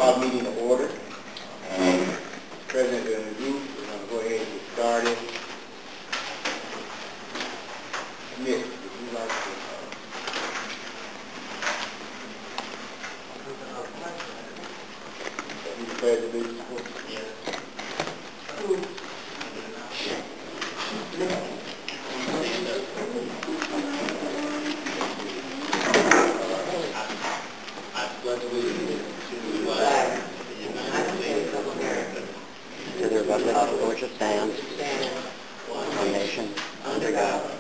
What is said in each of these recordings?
call the meeting to order. President of the group, we're going to go ahead and get started. Nick, would you like to you the president? Yes. To the republic for which it stands, one nation, under God,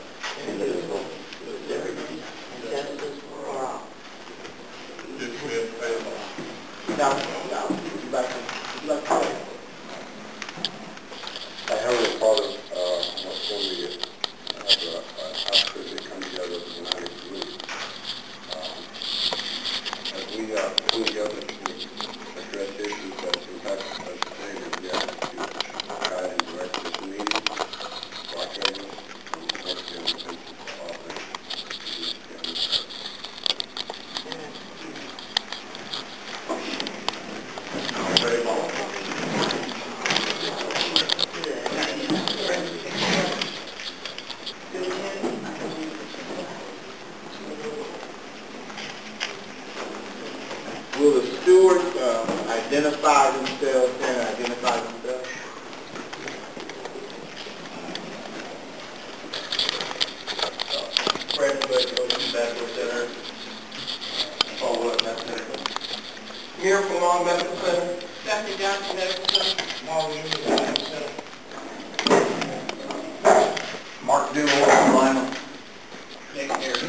indivisible, with liberty and justice for all. Now, would you like to pray? Our Heavenly Father, most holy, have the opportunity to come together as a united group. As we come together to address issues that impact us today, we ask that you guide and direct this meeting, watch over us, and mercy and attention to all things. Pray, Lord. Will the stewards identify themselves and identify themselves? President Medical Center. Paul Wood Medical Center. Here from Long Medical Center. Stephanie Johnson Medical Center. Marlene Medical Center. Mark Dewar, Carolina. Nick Harris.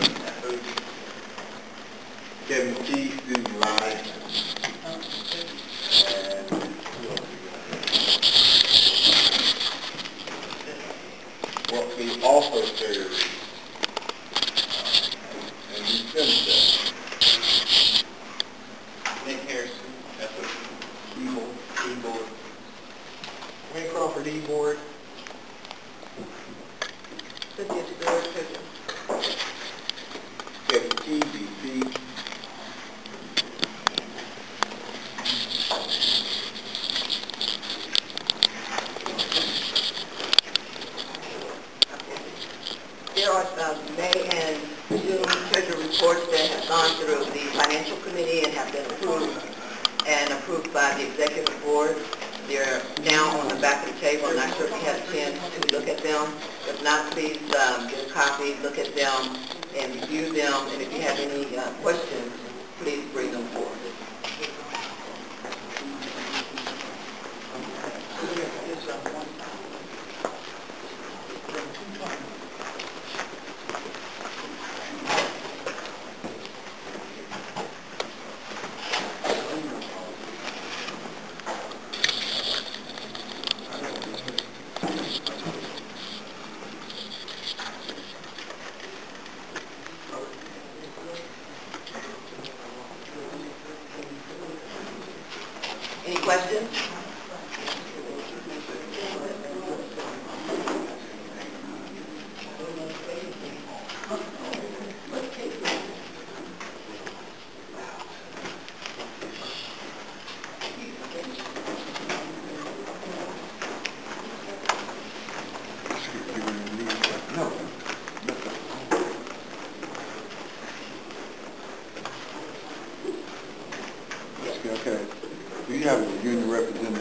Kevin Kee, Susan Ryan. And what we also serve and we finish Nick Harrison, that's what keyboard. Wayne Crawford, E-board. Cynthia Tador, Kevin Kee, DC. There are May and June treasury reports that have gone through the financial committee and have been approved by the executive board. They're now on the back of the table. I'm not sure if you had a chance to look at them. If not, please get a copy, look at them, and review them. And if you have any questions, please bring them forward. Any questions? No. Okay. Do you have a union representative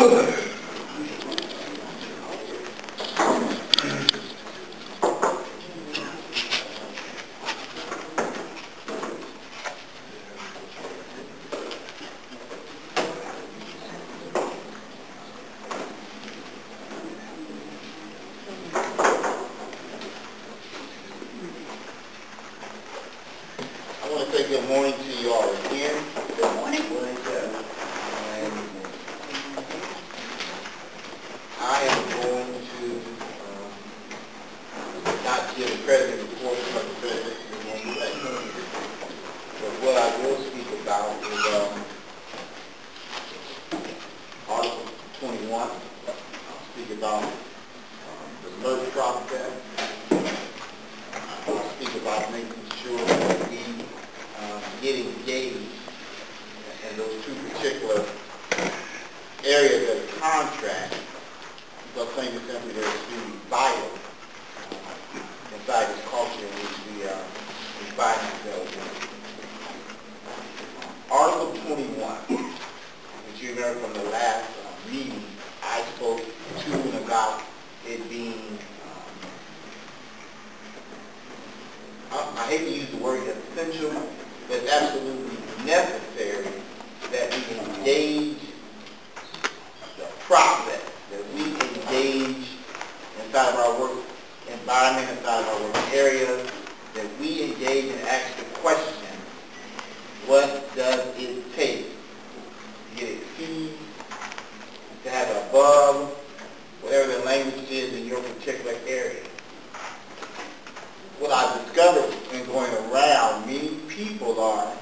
I want to say good morning to you all again. Good morning. And I am going to not give a president report because the president is going to let me. But what I will speak about is Article 21. I'll speak about the MERP process. I'll speak about making sure that we get engaged in those two particular areas of the contract, because plain and simply they're extremely vital inside this culture in which we find ourselves in. Article 21, which you remember from the last meeting, I spoke to and about it being, I hate to use the word essential, but it's absolutely necessary that we engage the process, that we engage inside of our work environment, inside of our work areas, that we engage and ask the question, what does it take to get exceed, to have above, whatever the language is in your particular area? What I've discovered in going around, many people are,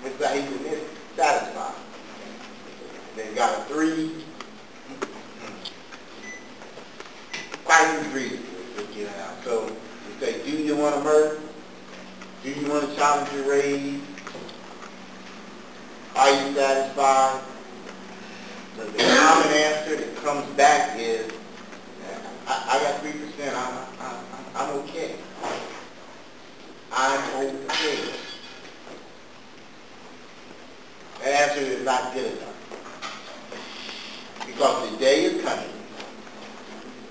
which I hate to admit, satisfied. They've got a 3, quite a 3 to get out. So you say, do you want to MERP? Do you want to challenge your raise? Are you satisfied? The common answer that comes back is, I got 3%, I'm okay. I'm okay. That answer is not good enough. Because the day is coming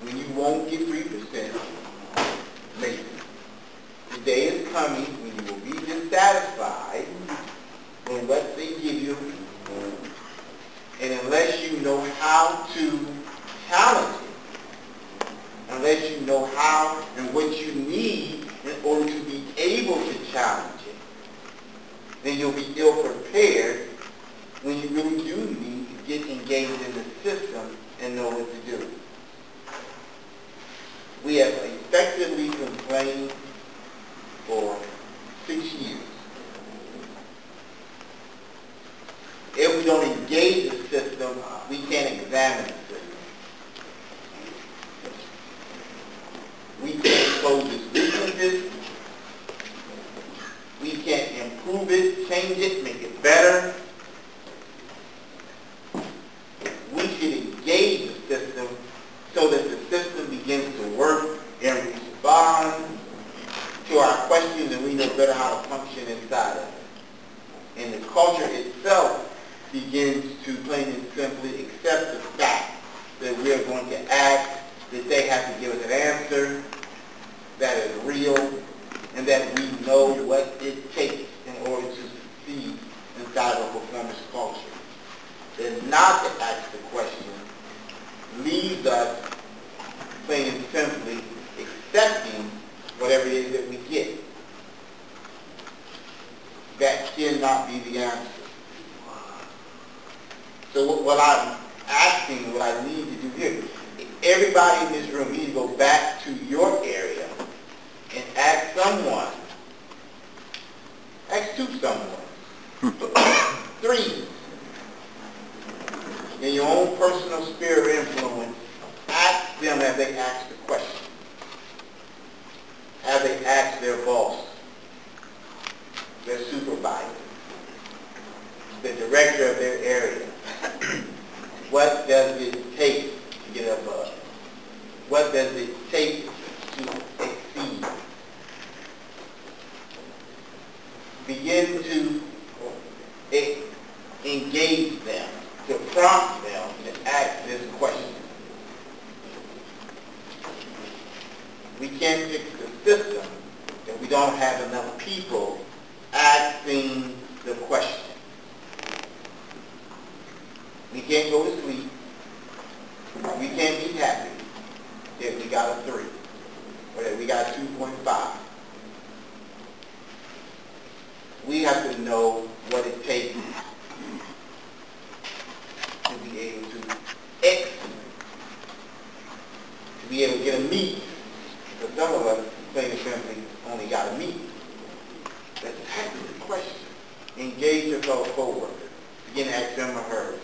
when you won't get 3%, maybe. The day is coming when you will be dissatisfied with what they give you. And unless you know how to challenge it, unless you know how and what you need in order to be able to challenge it, then you'll be ill-prepared when you really do need to get engaged in the system and know what to do. We have effectively complained for 6 years. If we don't engage the system, we can't examine the system. We can't close its weaknesses. We can't improve it, change it, make it better. We should engage the system so that the system begins to work and respond to our questions, and we know better how to function inside of it. And the culture itself begins to plain and simply accept the fact that we are going to ask, that they have to give us an answer that is real, and that we know what it takes in order to succeed inside of a performance culture. And not to ask the question leaves us plain and simply accepting whatever it is that we get. That cannot be the answer. So what I'm asking, what I need to do here, everybody in this room needs to go back to your area and ask someone, ask 2 someone, 3, in your own personal sphere of influence, ask them as they ask the question, as they ask their boss, their supervisor, the director of their area, what does it take to get above? What does it take to exceed? Begin to engage them, to prompt them can't fix the system if we don't have enough people asking the question. We can't go to sleep. We can't be happy if we got a 3 or if we got 2.5. We have to know what it takes to be able to execute, to be able to get a meet. Because some of us, plain and simply, only got a meet. That's exactly the question. Engage your fellow co-workers. Begin to ask them or her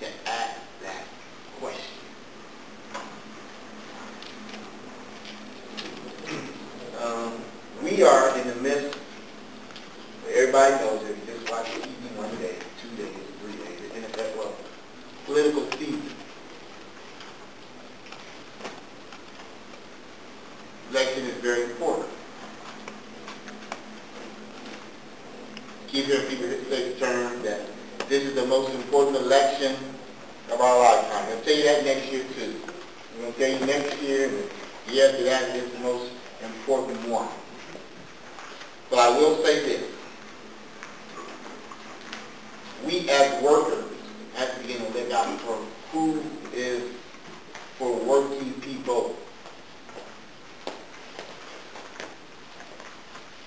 to ask that question. We are in the midst, everybody knows if you just watch TV 1 day, 2 days, 3 days, the NFL, well, political season. Election is very important. Keep hearing people say the term that this is the most important election of our lifetime. I'll tell you that next year too. I'm going to tell you next year and the year after that is the most important one. But I will say this. We as workers have to begin to look out for who is for working people.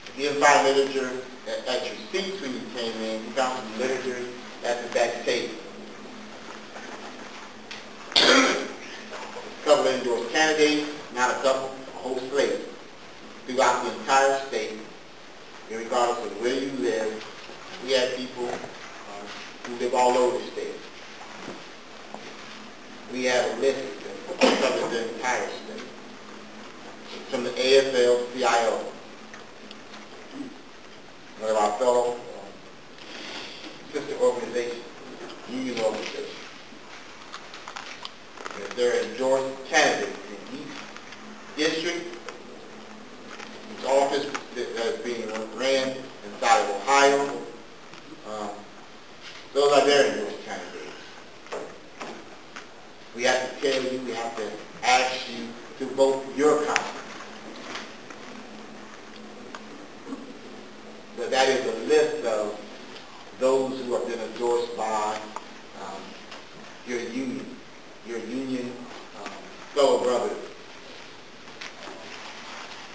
If you didn't find literature at your seats when you came in, you found some literature at the back table. A couple of endorsed candidates, not a couple, a whole slate, throughout the entire state, regardless of where you live. We have people who live all over the state. We have a list that covers the entire state. From the AFL-CIO, one of our fellow sister organizations, union organizations. If there are endorsed candidates in each district, each office that is being ran inside of Ohio, those are their endorsed candidates. We have to tell you, we have to ask you to vote your council. But that is a list of those who have been endorsed by your union fellow brothers,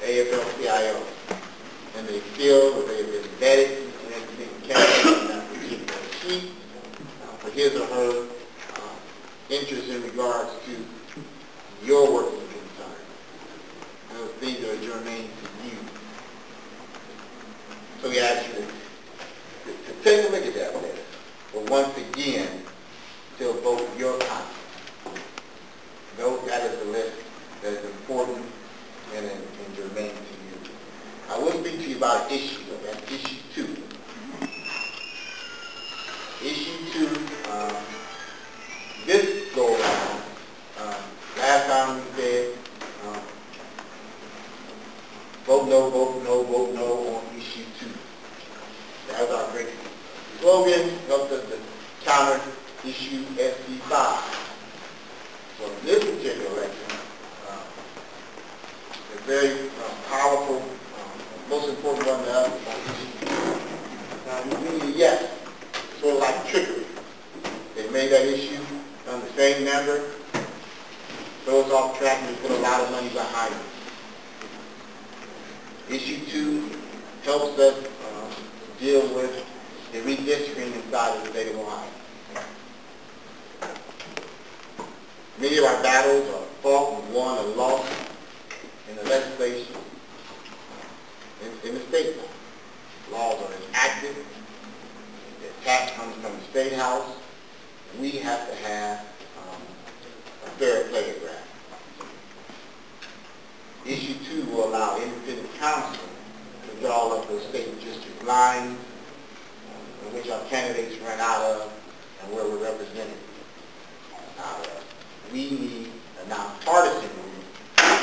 AFL-CIO. And they feel that they have been vetted and everything counted on that particular sheet for his or her interest in regards to your working concern. Those things that are germane to you. So we ask you to take a look at that list. But once again, to vote your conscience. Note that is a list that is important and germane to you. I will speak to you about an issue, that's issue 2. Issue 2, this go around, last time we said, vote no, vote no, vote no on issue 2. That was our great slogan, helped us to counter issue SC5. So this particular election, a very powerful, most important one to us on issue 2. We need a yes, sort of like trickery. They made that issue on the same number, throw us off track and put a lot of money behind it. Issue 2 helps us deal with the redistricting inside of the state of Ohio. Many of our battles are fought and won or lost in the legislation, in the state law. Laws are enacted, the attack comes from the State House. We have to have a fair playground. Issue 2 will allow independent counsel to draw up those state district lines in which our candidates run out of and where we're represented out of. We need a nonpartisan group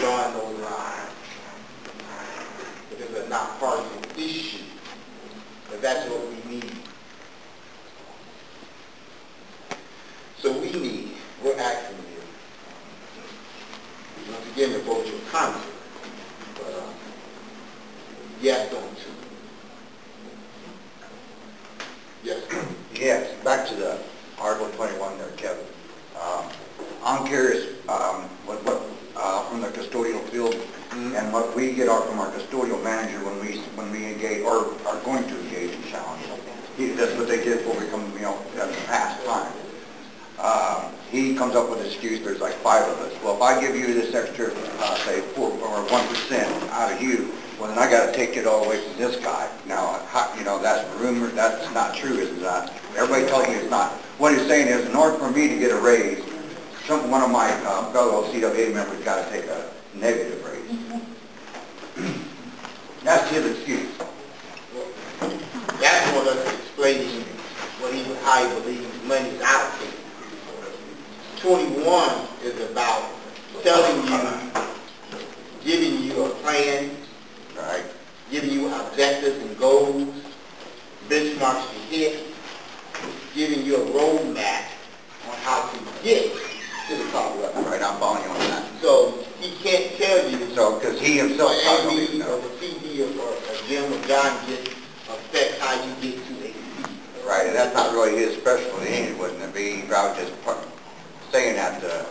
drawing those lines. It is a nonpartisan issue, but that's what we need. So we're asking you, once again, to vote your counsel. up with an excuse, there's like 5 of us. Well, if I give you this extra, say 4 or 1% out of you, well, then I got to take it all away from this guy. Now, you know, that's rumor. That's not true, is it not? Everybody tells me it's not. What he's saying is, in order for me to get a raise, one of my fellow CWA members got to take a negative raise. That's his excuse. That's what us explaining how he believes money is allocated. 21 is about telling you, giving you a plan, Right. giving you objectives and goals, benchmarks to hit, giving you a roadmap on how to get to the top level. Right, I'm following you on that. So he can't tell you. So, because he himself probably Amy or the CD or Jim or John gets affects how you get to a CD. right, and that's not really his specialty anyway, wouldn't it be? He'd rather just saying that to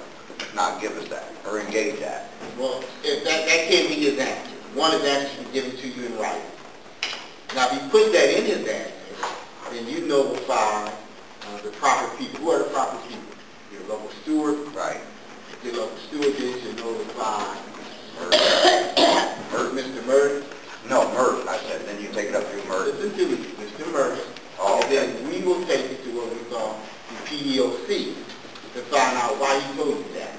not give us that or engage that. Well, if that can't be his answer. One is actually given to you in writing. Now, if you put that in his answer, then you notify the proper people. Who are the proper people? Your local steward. Right. Your local stewardess, you notify Mr. Murráy. No, MERP, I said. Then you take it up through MERP. Listen to me, Mr. Murráy. Oh, and then we will take it to what we call the PDOC to find out why he told you that.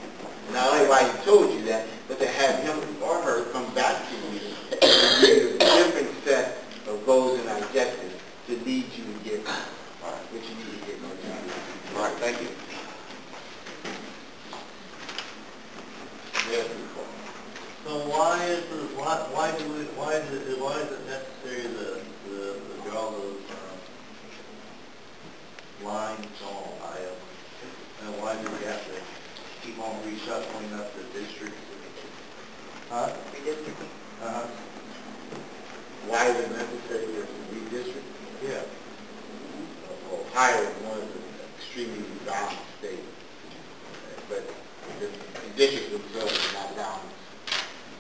Not only why he told you that, but to have him or her come back to you and give you a different set of goals and objectives to lead you to get what you need to get on time. All right, thank you. Yes, So why is it necessary to draw those lines on items? And why do we have to keep on reshuffling up the districts? Huh? Redistricting. Why is it necessary to redistrict? Yeah. Ohio is one of the extremely balanced states, but the districts themselves are not balanced.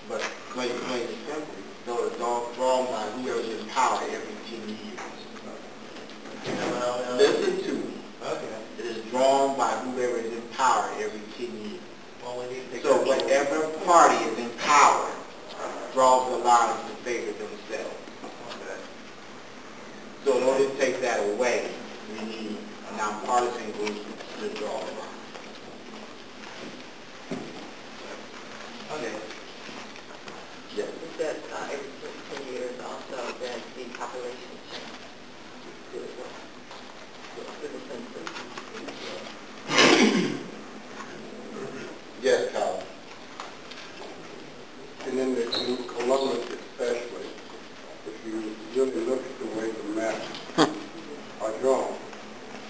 But plain and simply, though it's all drawn by whoever's in power every 10 years. Listen to me. Okay. It is drawn by whoever is in power every 10 years. Well, we need to take So whatever party is in power draws the lines to favor themselves. Okay. So in order to take that away, we need a nonpartisan group to draw the line. Okay. Yes. Is that every 10 years also that the population changes to the census? Yes, Kyle. And then in Columbus especially, if you really look at the way the maps are drawn,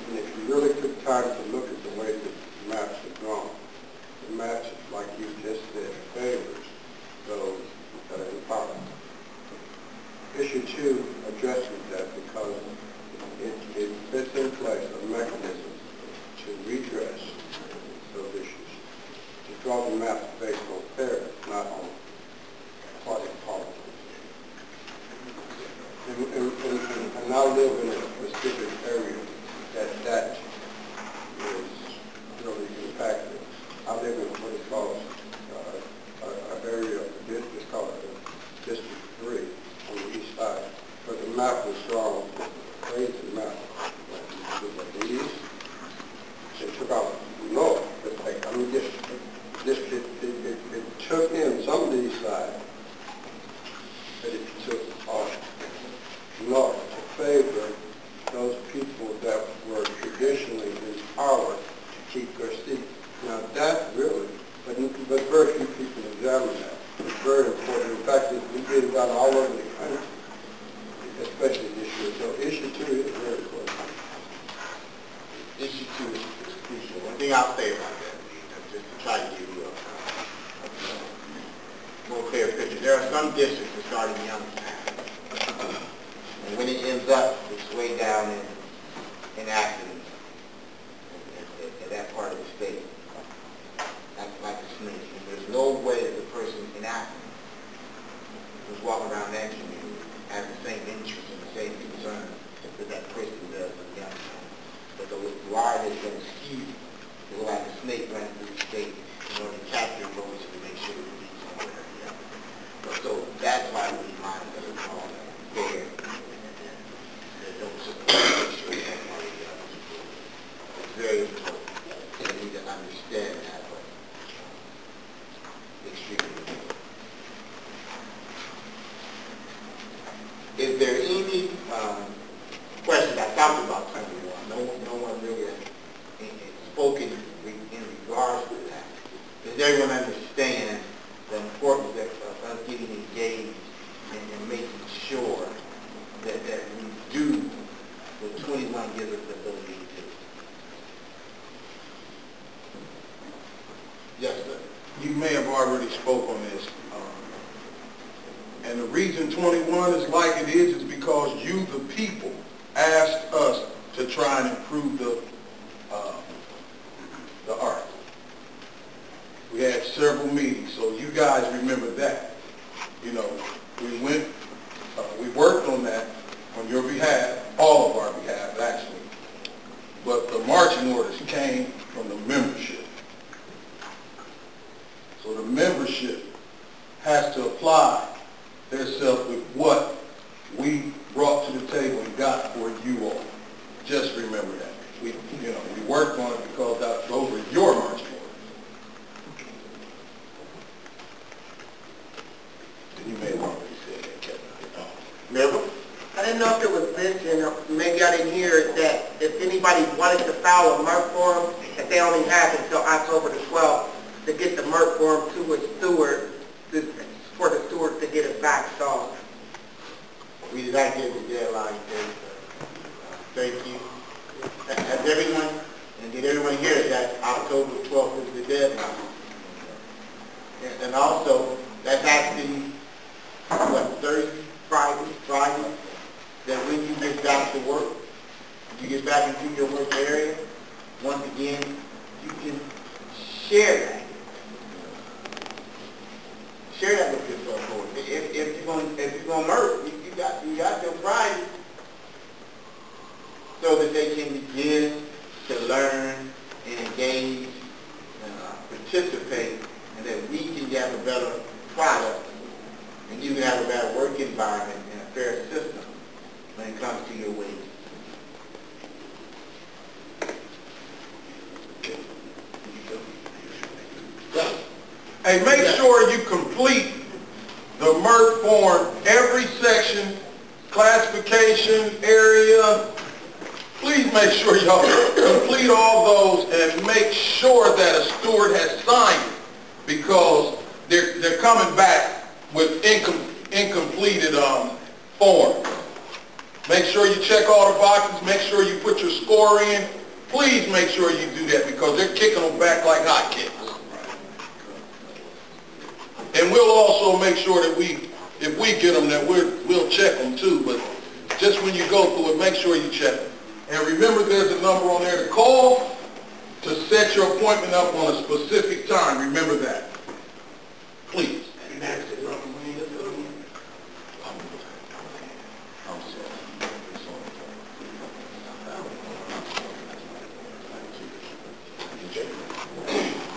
and if you really took time to look at the way the maps are drawn, the maps, like you just said, favors those that are in power. Issue 2 addresses that because it puts in place a mechanism to redress those issues, to draw the maps based on fairness, not on party politics. And I live in a specific area that is really impacted. I live in what is called an area, it's called District 3 on the east side, but the map was drawn, crazy map, like the east. They took out north, but like, I mean, it took in some of the east side, but it took off north to favor those people that were traditionally in power to keep their seats. Now that really, but very few people examine that. It's very important. In fact, we get it done all over the country, especially this year. So issue 2 is very important. Issue 2 is crucial. One thing I'll say about that, just to try to give you a more clear picture. There are some districts that start in young time. And when it ends up, it's way down in Athens, in that part of the state. Like a snake. And there's no way that the person in Athens who's walking around that community has the same interest and the same concern that that person does in young time. But the wire is going to skew. It will like a snake running through the state in order to capture votes to make sure we beat somewhere. Yeah. So that's why we mind that it's all fair. That don't support make sure that money it's very important. And we need to understand that, but extremely important. Is there any questions? I talked about 21. No one really has spoken in regards to that. Does everyone understand the importance of us getting engaged and making sure that we do what 21 gives us the ability to do? Yes, sir. You may have already spoke on this. And the reason 21 is like it is because you, the people, asked us to try and improve the art. We had several meetings, so you guys remember that. You know, we worked on that on your behalf, all of our behalf actually. But the marching orders came from the membership. So the membership has to apply themselves with what we brought to the table and got for you all. Just remember that. We worked on it because those were your marching orders. And you may have already said that, Kevin. Remember? I didn't know if it was mentioned, or maybe I didn't hear it, that if anybody wanted to file a MERP form, that they only have until October the 12th to get the MERP form to a steward, for the steward to get it back. So We did not get the deadline date. Thank you. Has everyone, and did everyone hear that October 12th is the deadline? And also, that's actually, what, Thursday, Friday, that when you get back to work, you get back into your work area, once again, you can share that. Share that with your board. If you're going to MERP, you got your Friday, so that they can begin to learn and engage and participate, and that we can have a better product, and you can have a better work environment and a fair system when it comes to your wages. Hey, make sure you complete the MERP form, every section, classification, area. Please make sure y'all complete all those and make sure that a steward has signed it, because they're coming back with incompleted forms. Make sure you check all the boxes, make sure you put your score in. Please make sure you do that, because they're kicking them back like hotcakes. And we'll also make sure that if we get them, that we'll check them too. But just when you go through it, make sure you check them. And remember, there's a number on there to call to set your appointment up on a specific time. Remember that. Please.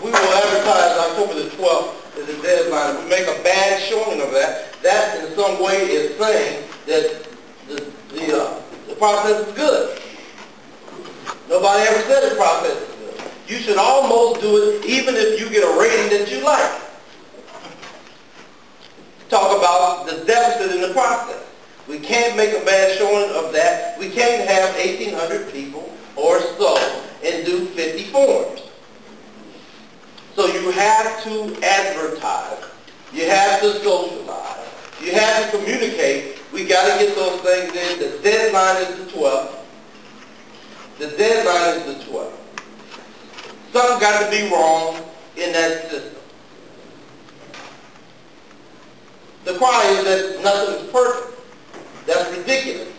We will advertise October the 12th as the deadline. If we make a bad showing of that, that in some way is saying that the process is good. Nobody ever said the process is good. You should almost do it even if you get a rating that you like. Talk about the deficit in the process. We can't make a bad showing of that. We can't have 1,800 people or so and do 50 forms. So you have to advertise. You have to socialize. You have to communicate. We got to get those things in. The deadline is the 12th. The deadline is the 12th. Something got to be wrong in that system. The cry is that nothing is perfect. That's ridiculous.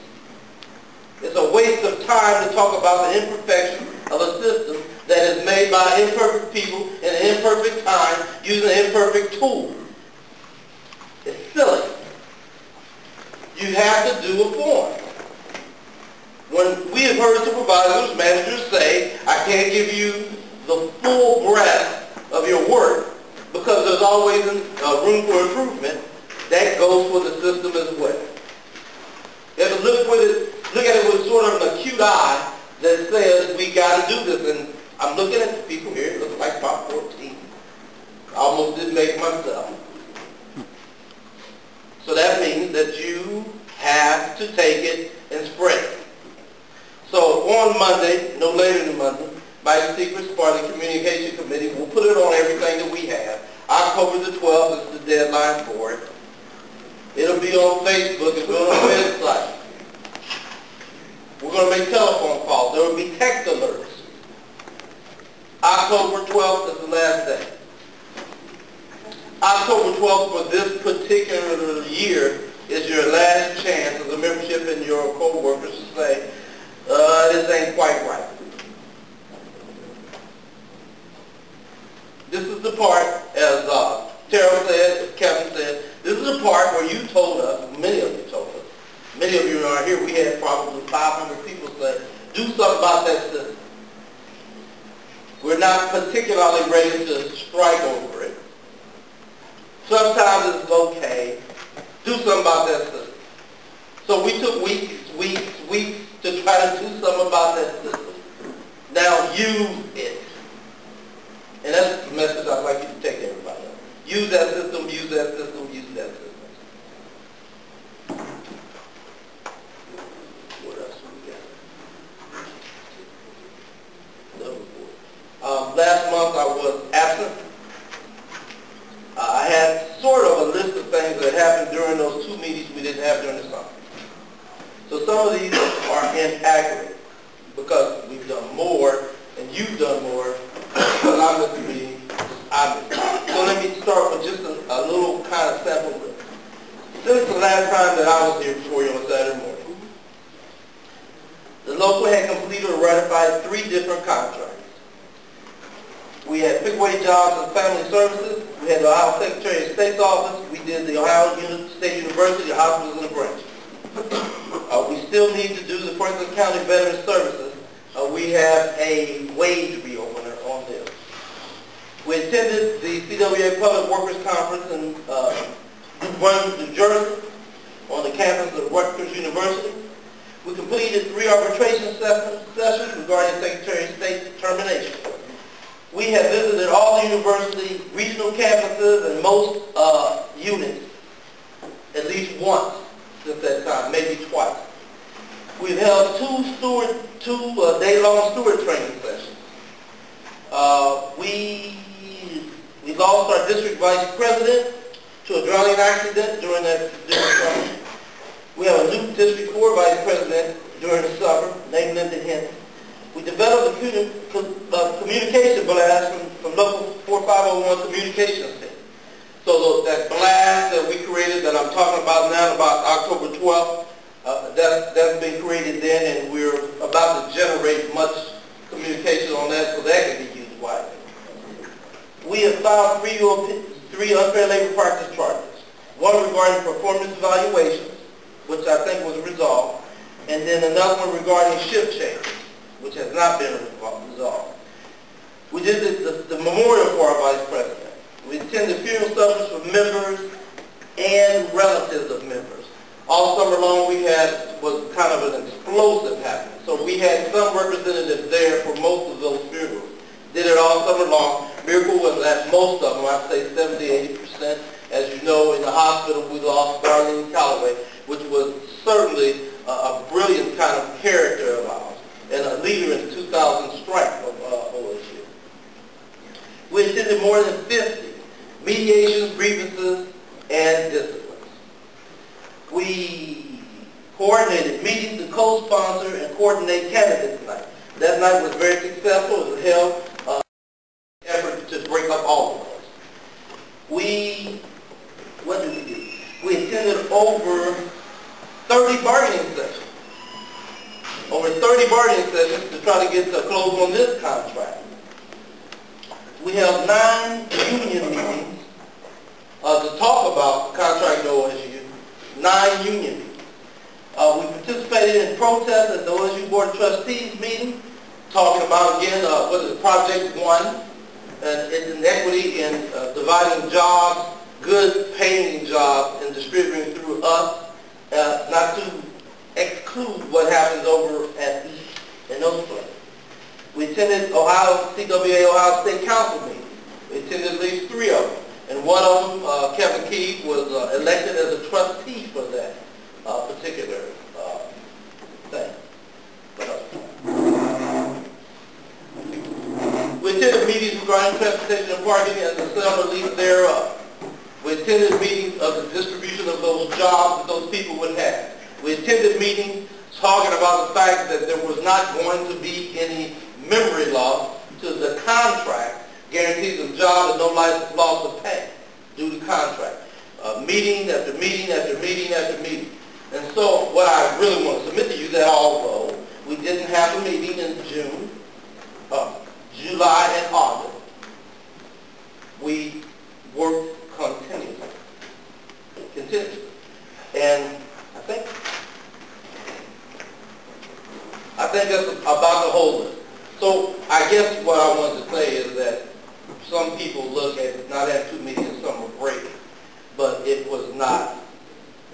It's a waste of time to talk about the imperfection of a system that is made by imperfect people in an imperfect time using an imperfect tool. It's silly. You have to do a form. When we have heard supervisors, managers say, I can't give you the full breadth of your work, because there's always room for improvement. That goes for the system as well. You have to look at it with sort of an acute eye that says we got to do this. And I'm looking at the people here. It looks like about 14. I almost didn't make myself. So that means that you have to take it and spread it. So on Monday, no later than Monday, my secret part of the Communication Committee will put it on everything that we have. October the 12th is the deadline for it. It'll be on Facebook. It'll be on the website. We're going to make telephone calls. There will be text alerts. October 12th is the last day. October 12th for this particular year is your last chance as a membership and your co-workers to say, this ain't quite right. This is the part, as Terrell said, as Kevin said, this is the part where you told us, many of you told us, many of you are here, we had probably 500 people say, do something about that system. We're not particularly ready to strike over it. Sometimes it's okay. Do something about that system. So we took weeks to try to do something about that system. Now use it. And that's the message I'd like you to take to everybody else. Use that system, use that system, use that system. What else we got? Last month I was absent. I had sort of a list of things that happened during those 2 meetings we didn't have during the summer. So some of these are inaccurate because we've done more and you've done more than I missed the meeting. So let me start with just a little kind of sample list. Since the last time that I was here before you on Saturday morning, the local had completed or ratified 3 different contracts. We had Pickaway Jobs and Family Services. We had the Ohio Secretary of State's office. We did the Ohio State University, the hospitals, and the branches. We still need to do the Franklin County Veterans Services. We have a wage reopener on this. We attended the CWA Public Workers Conference in Brunswick, New Jersey, on the campus of Rutgers University. We completed 3 arbitration sessions regarding Secretary of State termination. We have visited all the university regional campuses and most units at least once since that time, maybe twice. We've held 2 day-long steward training sessions. We lost our district vice president to a drowning accident during the summer. We have a new district 4 vice president during the summer, named Linda Henry. We developed a communication blast from local 4501 communications team. So that blast that we created that I'm talking about now, about October 12th, that's been created then, and we're about to generate much communication on that so that can be used widely. We have filed 3 unfair labor practice charges. One regarding performance evaluations, which I think was resolved, and then another one regarding shift changes, which has not been resolved. We did the memorial for our vice president. We attended funeral service for members and relatives of members. All summer long was kind of an explosive happening. So we had some representatives there for most of those funerals. Did it all summer long. Miracle was at most of them, I'd say 70–80%. As you know, in the hospital we lost Darlene Calloway, which was certainly a brilliant kind of character of ours and a leader in the 2000 strike of OSU. We attended more than 50 mediations, grievances, and disciplines. We coordinated meetings to co-sponsor and coordinate candidates night. That night was very successful. It was held effort to break up all of us. What did we do? We attended over 30 bargaining sessions. Over 30 bargaining sessions to try to get a close on this contract. We held 9 union meetings to talk about contract OSU. 9 union meetings. We participated in protests at the OSU Board of Trustees meeting talking about again, what is Project 1, and it's an equity in dividing jobs, good paying jobs, and distributing through us, not to exclude what happens over at East and those places. We attended CWA Ohio State Council meetings. We attended at least 3 of them. And one of them, Kevin Kee, was elected as a trustee for that particular thing. We attended meetings regarding transportation and parking and the sale or lease thereof. We attended meetings of the distribution of those jobs that those people would have. We attended meetings talking about the fact that there was not going to be any memory loss to the contract, guarantees of job and no loss of pay due to contract. Meeting after meeting after meeting after meeting. And so what I really want to submit to you that although we didn't have a meeting in June, July and August, we worked continuously. And I think that's about the whole list. So I guess what I wanted to say is that some people look at not having 2 meetings in summer break, but it was not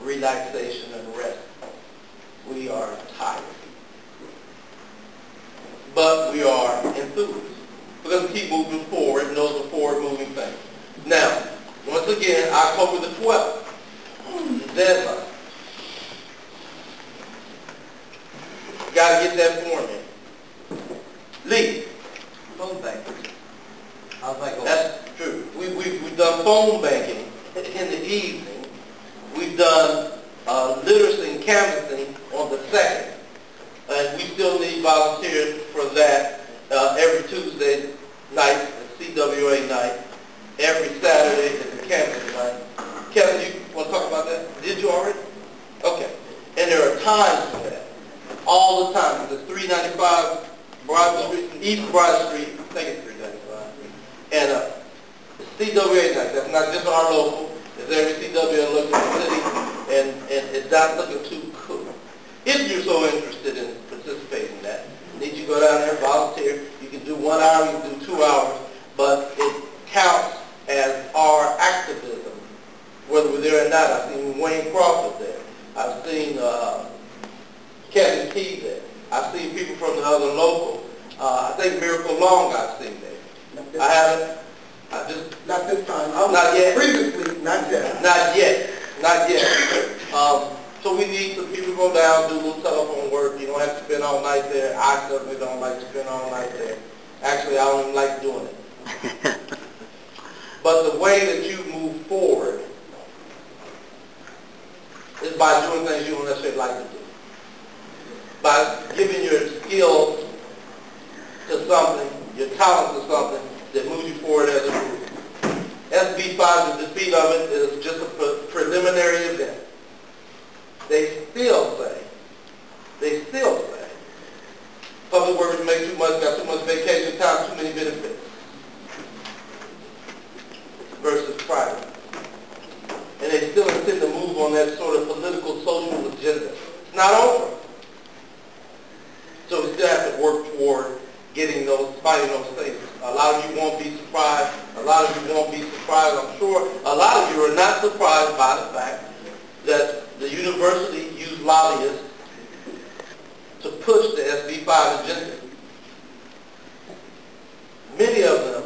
relaxation and rest. We are tired. But we are enthused because we keep moving forward, and those are forward-moving things. Now, once again, October the 12th, the deadline. Got to get that form in. Lee. Phone banking. How's that going? That's true. We've done phone banking in the evening. We've done literacy and canvassing on the 2nd. And we still need volunteers for that every Tuesday night, CWA night. Every Saturday is the canvassing night. Kevin, you want to talk about that? Did you already? Okay. And there are times for that. All the time. It's 395 Broad Street, East Broad Street. I think it's 395. And CWA night. That's not just our local. It's every CWA local in the city. And it's not looking too cool. If you're so interested in participating in that, need you go down there, volunteer. You can do 1 hour, you can do 2 hours, but it counts as our activism, whether we're there or not. I've seen Wayne Crawford there. I've seen Kevin Kee there. I've seen people from the other local. I think Miracle Long I've seen there. I haven't. Not this time. Not yet. Previously, not yet. Not yet. Not yet. So we need some people to go down, do a little telephone work. You don't have to spend all night there. I certainly don't like to spend all night there. Actually, I don't even like doing it. But the way that you move forward is by doing things you don't necessarily like to do. By giving your skills to something, your talent to something that moves you forward as a group. SB5, the defeat of it is just a preliminary event. They still say, public workers make too much, got too much vacation time, too many benefits versus private. And they still intend to move on that sort of political, social agenda. It's not over. So we still have to work toward getting those, fighting those things. A lot of you won't be surprised. A lot of you won't be surprised, I'm sure. A lot of you are not surprised by the fact that the university used lobbyists to push the SB5 agenda. Many of them,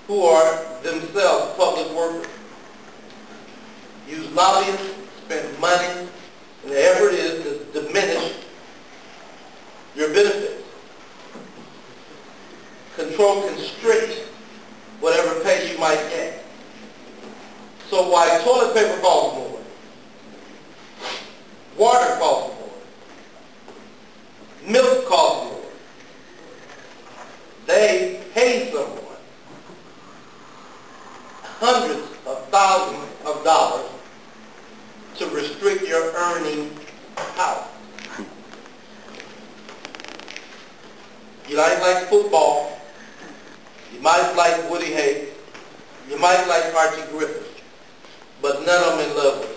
who are themselves public workers, use lobbyists, spend money, and the effort is to diminish your benefits. Control, constrict whatever pay you might get. So while toilet paper costs more, water costs more, milk costs more, they pay someone hundreds of thousands of dollars to restrict your earning power. You might like football, you might like Woody Hayes, you might like Archie Griffin, but none of them in love with you.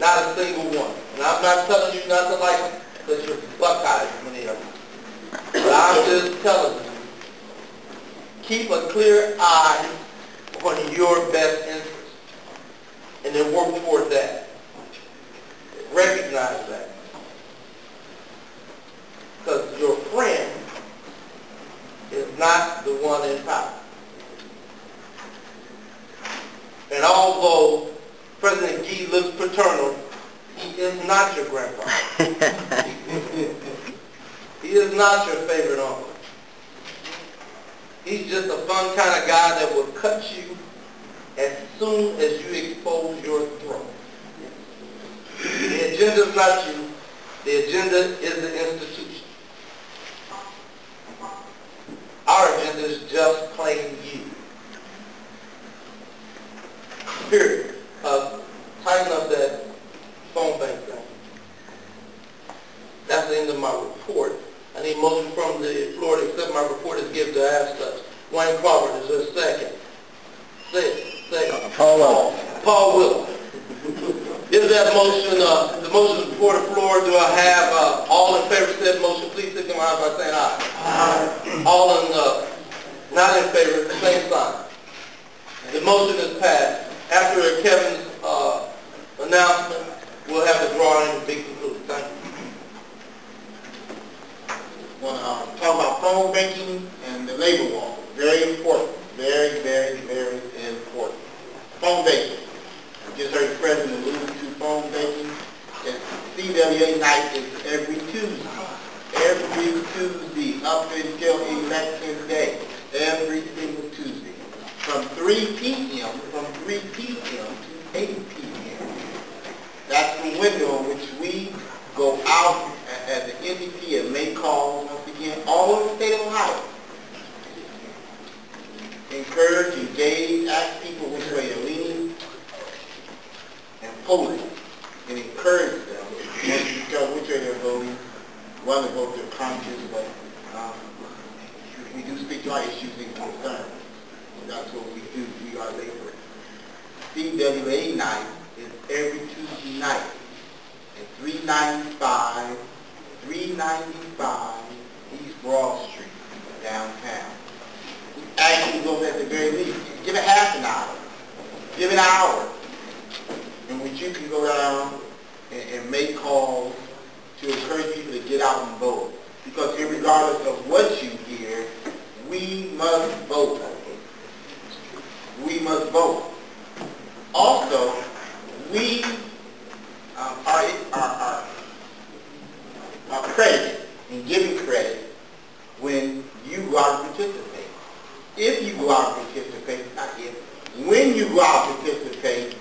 Not a single one. And I'm not telling you not to like them, because you're Buckeyes, many of them. But I'm just telling you, keep a clear eye on your best interest, and then work toward that. Recognize that. Because your friend is not the one in power. And although President Kee looks paternal, he is not your grandfather. He is not your favorite uncle. He's just a fun kind of guy that will cut you as soon as you expose your throat. The agenda is not you. The agenda is the institution. Our agenda is just plain you. Period. Tighten up that phone bank thing. That's the end of my report. I need motion from the floor to accept my report as given to as such. Wayne Crawford, is there a second? Second. Paul Will. Is that motion, the motion before the floor, do I have all in favor of said motion? Please signify by saying aye. Aye. All in, not in favor, same sign. The motion is passed. After Kevin's announcement, we'll have the drawing to be concluded. Thank you. I want to talk about phone banking and the labor law. Very important. Very, very, very important. Phone banking. I just heard the President allude to phone banking. CWA night is every Tuesday. Every Tuesday up until election day. Every single Tuesday. From 3 p.m. to 8 p.m. That's the window in which we go out as an entity and make calls once again all over the state of Ohio. Encourage, engage, ask people which way they're leaning, and pull it, and encourage them. Once you tell which way they're voting, one to vote their conscience, but we do speak to our issues and concerns. That's what we do. We are laborers. CWA night is every Tuesday night at 395 East Broad Street, downtown. We actually go at the very least. Give it half an hour. Give it an hour in which you can go down and make calls to encourage people to get out and vote. Because regardless of what you hear, we must vote. We must vote. Also, we are credited and given credit when you go out and participate. If you go out and participate, not if, when you go out and participate,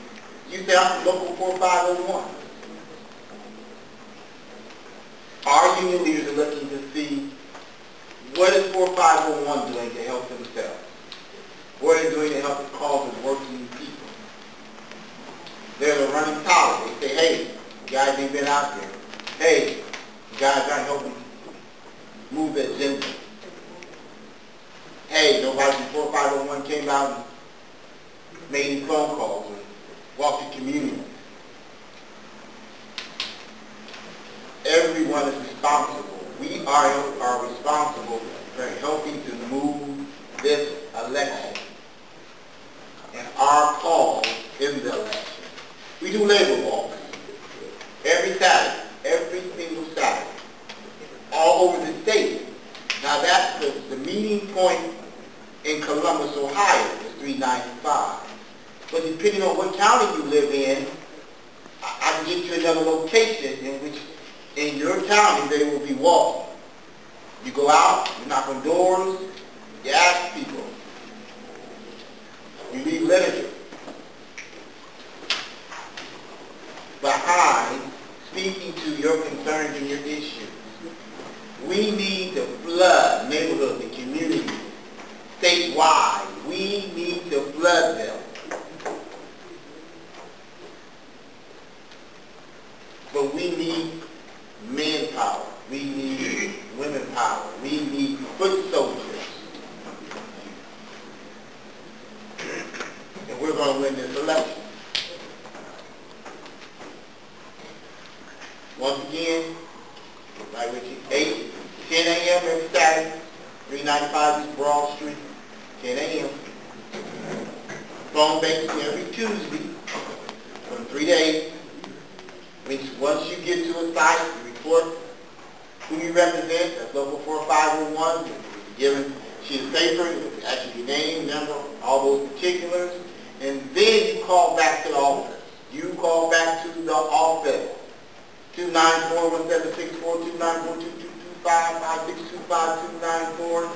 you say, I'm from Local 4501. Our union leaders are looking to see what is 4501 doing to help themselves. What are they doing to help the cause of working people? There's a running tally. They say, hey, you guys ain't been out there. Hey, you guys aren't helping move the agenda. Hey, nobody from 4501 came out and made any phone calls and walked the community. Everyone is responsible. We are responsible for helping to move this election. And our cause is the election. We do labor laws every Saturday, every single Saturday, all over the state. Now that's the meeting point in Columbus, Ohio, is 395. But depending on what county you live in, I can get you another location in which in your county they will be walking. You go out, you knock on doors, you ask people. You leave literature behind speaking to your concerns and your issues. We need to flood neighborhoods and communities statewide. We need to flood them. But we need manpower. We need women power. We need foot soldiers. And we're going to win this election. Once again, like Richie, 8 10 a.m. every Saturday, 395 East Broad Street, 10 a.m. Phone banking every Tuesday for 3 days. Which once you get to a site, you report who you represent, that's local 4501, you're given a sheet of paper, actually your name, number, all those particulars, and then you call back to the office. You call back to the office, 294-176-429-4225-5625-294,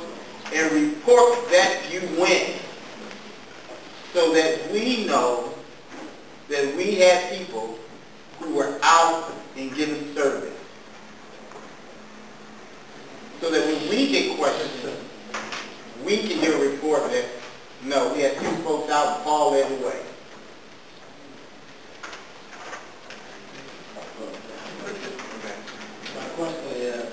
and report that you went, so that we know that we had people who were out and giving service. So that when we get questions, we can give a report that, no, we had 2 folks out and Paul led the way. My question is,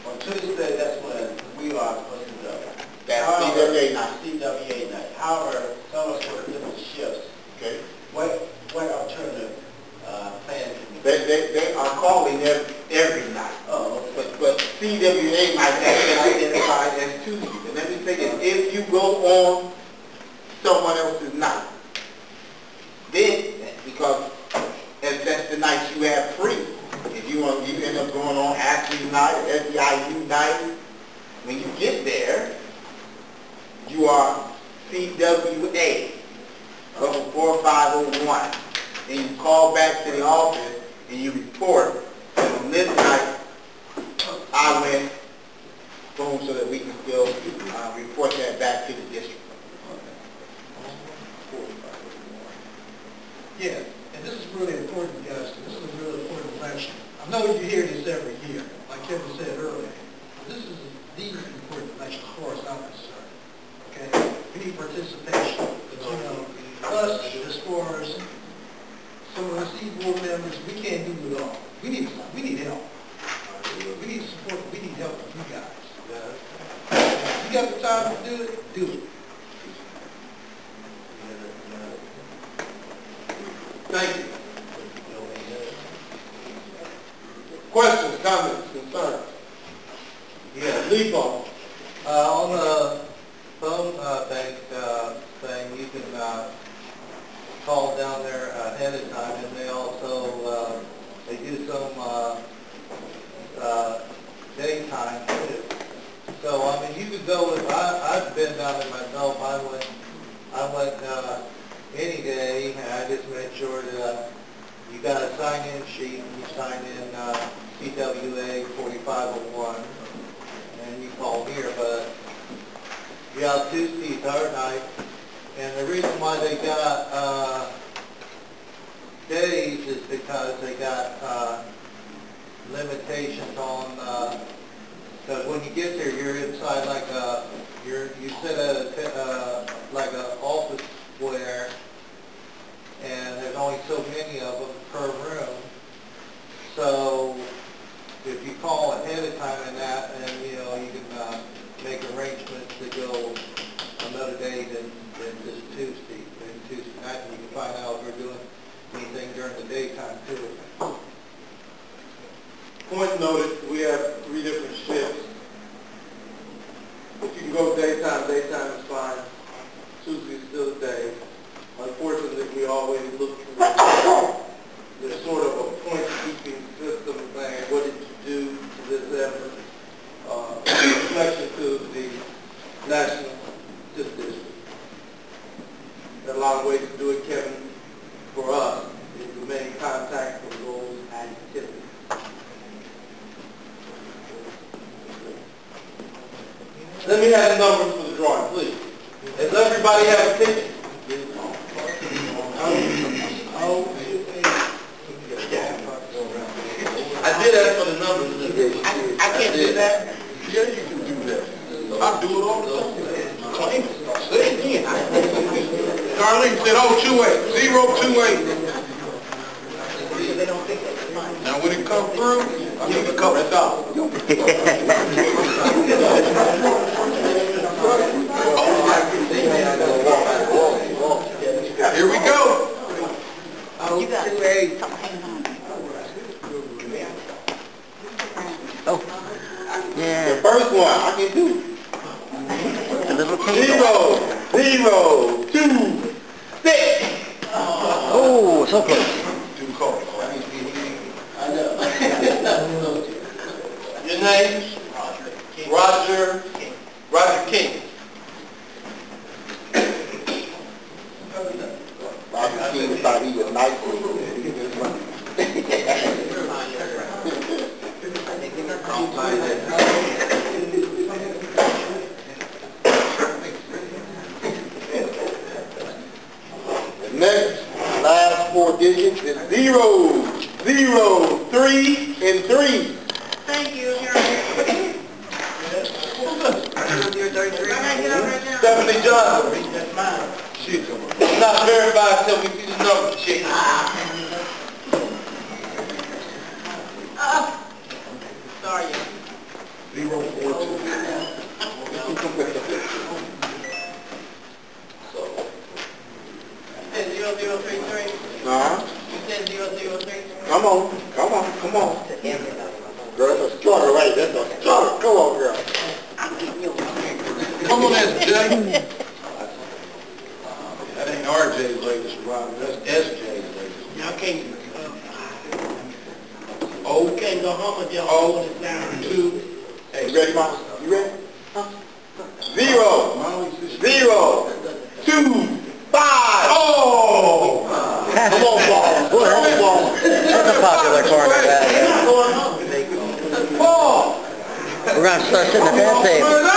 on Tuesday, that's when we are supposed to go. That's CWA night. CWA night. However, some of us work different shifts. Okay? What alternative plans can we They are calling every night. Oh, okay. But CWA night has been identified as Tuesday. And let me say this, if you go on someone else's night, then, because that's the night you have free. If you end up going on Ashley night or SEIU night, when you get there, you are CWA, local 4501. And you call back to the office and you report that on this night I went, boom, so that we can still report that back to the district. Yeah, and this is really important, guys. This is a really important election. I know you hear this every year, like Kevin said earlier. This is the important election as far as I'm concerned. Okay? We need participation. But, you know, us, as far as some of us board members, we can't do it all. We need help. We need support. We need help from you guys. If you got the time to do it, do it. Thank you. Questions, comments, concerns? Yeah. Lebo. On the phone bank thing, you can call down there ahead of time, and they also they do some daytime too. So I mean, you could go with. I've been down there myself. I went any day, and I just made sure that you got a sign-in sheet, and you sign in CWA 4501, and you call here. But you got Tuesday, third night, and the reason why they got days is because they got limitations on. Because when you get there, you're inside like you sit at like an office square, and there's only so many of them per room. So if you call ahead of time in that, and you know you can make arrangements to go another day than just Tuesday. And Tuesday night, and you can find out if we're doing anything during the daytime too. Point noted, we have 3 different shifts. If you can go daytime is fine. Tuesday is still a day. Unfortunately, we always look for there's sort of a point-keeping system saying, what did you do to this effort? Reflection to the national district. There are a lot of ways to do it, Kevin. For us, is to remain contact for goals and activities. Let me have the numbers for the drawing, please. Does everybody have a ticket? I did ask for the numbers. I can't do that. Yeah, you can do that. I do it all the time. Claim it. Say it again. Darlene said 028, 028. They don't think that's fine. Now when it comes through, I need a couple of dollars. Here we go. You got 2 A's. Hang on. Oh. 0, 2, 6. Oh, so close. Too close. Your name? Roger King. Roger King thought he was nice. The next last 4 digits is 0, 0, 3, and 3. Thank you, here I am. 033. Stephanie Johnson. That's mine. Shit, come on. It's not verified until we see the number, chick. Sorry. 0, 4, 2. So, You said 0033? Nah, You said 0033? come on. Girl, that's a struggle right there. That's a struggle. Come on, girl. Come on, that's Jay. That ain't RJ's latest survivor, that's SJ's latest. Y'all can't, Oh, can't go home with y'all. Oh. It's down. 2, You ready, Mom? You ready? 0, 0, 2, 5. Oh! Come on, ball. Come on, ball. That's a popular corner, that. Ball! We're gonna start sitting at that table.